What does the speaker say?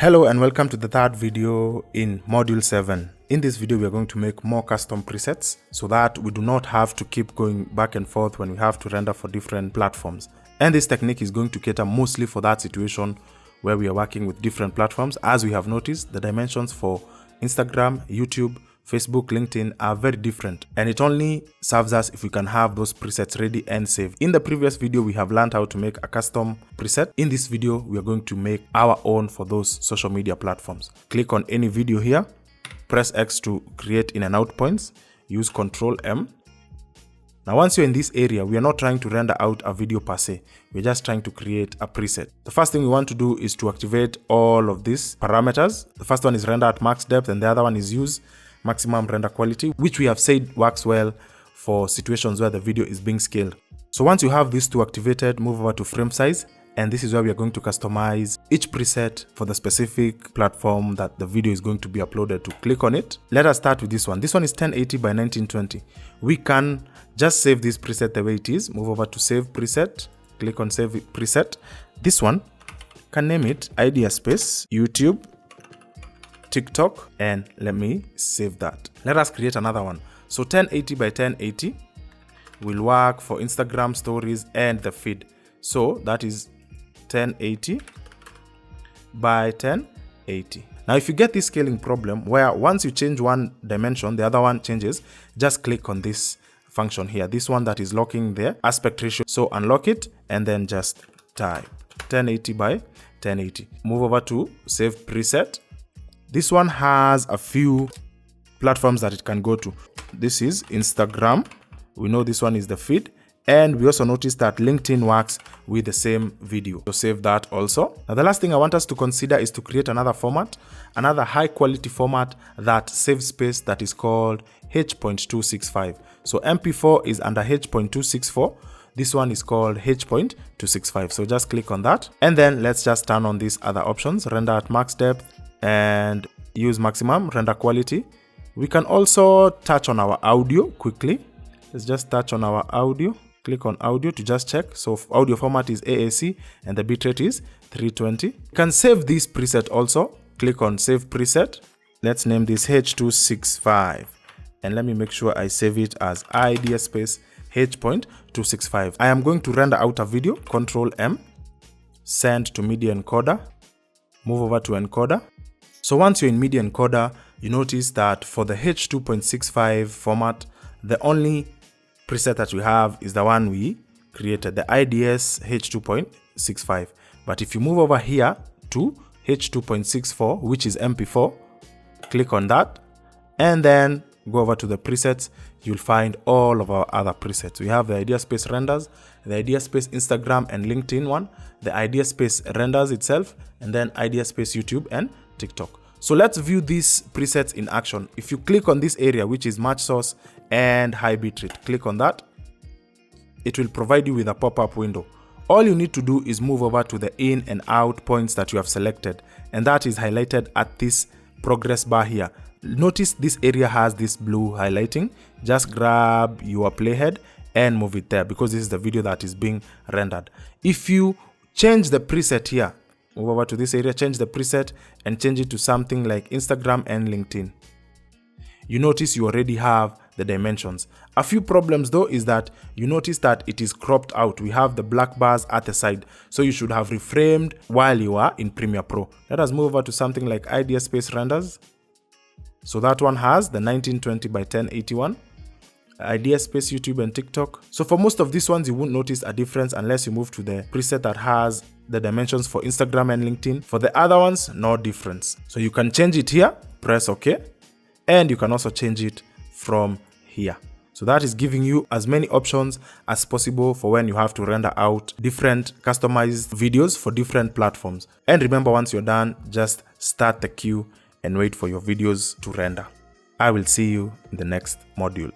Hello and welcome to the third video in module 7. In this video we are going to make more custom presets so that we do not have to keep going back and forth when we have to render for different platforms. And this technique is going to cater mostly for that situation where we are working with different platforms. As we have noticed, the dimensions for Instagram, YouTube, Facebook, LinkedIn are very different, and it only serves us if we can have those presets ready and saved. In the previous video, we have learned how to make a custom preset. In this video, we are going to make our own for those social media platforms. Click on any video here, press X to create in and out points, use Ctrl M. Now, once you're in this area, we are not trying to render out a video per se. We're just trying to create a preset. The first thing we want to do is to activate all of these parameters. The first one is render at max depth, and the other one is use maximum render quality, which we have said works well for situations where the video is being scaled. So once you have these two activated, move over to frame size, and this is where we are going to customize each preset for the specific platform that the video is going to be uploaded to. Click on it. Let us start with this one. This one is 1080 by 1920. We can just save this preset the way it is. Move over to save preset. Click on save preset. This one, can name it Idea Space YouTube TikTok, and let me save that. Let us create another one. So 1080 by 1080 will work for Instagram stories and the feed. So that is 1080 by 1080. Now, if you get this scaling problem where once you change one dimension, the other one changes, just click on this function here, this one that is locking the aspect ratio. So unlock it and then just type 1080 by 1080. Move over to save preset. This one has a few platforms that it can go to. This is Instagram. We know this one is the feed. And we also noticed that LinkedIn works with the same video. So save that also. Now, the last thing I want us to consider is to create another format, another high quality format that saves space, that is called H.265. So MP4 is under H.264. This one is called H.265. So just click on that. And then let's just turn on these other options, render at max depth and use maximum render quality. We can also touch on our audio quickly. Let's just touch on our audio. Click on audio to just check. So audio format is AAC and the bitrate is 320. You can save this preset also. Click on save preset. Let's name this H.265. And let me make sure I save it as Idea Space H.265. I am going to render out a video. Ctrl M. Send to media encoder. Move over to encoder. So once you're in media encoder, you notice that for the H.265 format, the only preset that we have is the one we created, the IDS H.265. But if you move over here to H.264, which is MP4, click on that and then go over to the presets. You'll find all of our other presets. We have the Idea Space renders, the Idea Space Instagram and LinkedIn one, the Idea Space renders itself, and then Idea Space YouTube and TikTok. So let's view these presets in action. If you click on this area, which is match source and high bitrate, click on that. It will provide you with a pop-up window. All you need to do is move over to the in and out points that you have selected, and that is highlighted at this progress bar here. Notice this area has this blue highlighting. Just grab your playhead and move it there because this is the video that is being rendered. If you change the preset here, move over to this area, change the preset and change it to something like Instagram and LinkedIn. You notice you already have the dimensions. A few problems though is that you notice that it is cropped out. We have the black bars at the side. So you should have reframed while you are in Premiere Pro. Let us move over to something like Idea Space renders. So that one has the 1920 by 1081, Idea Space YouTube and TikTok. So for most of these ones, you won't notice a difference unless you move to the preset that has the dimensions for Instagram and LinkedIn. For the other ones, no difference. So you can change it here, press OK, and you can also change it from here. So that is giving you as many options as possible for when you have to render out different customized videos for different platforms. And remember, once you're done, just start the queue and wait for your videos to render. I will see you in the next module.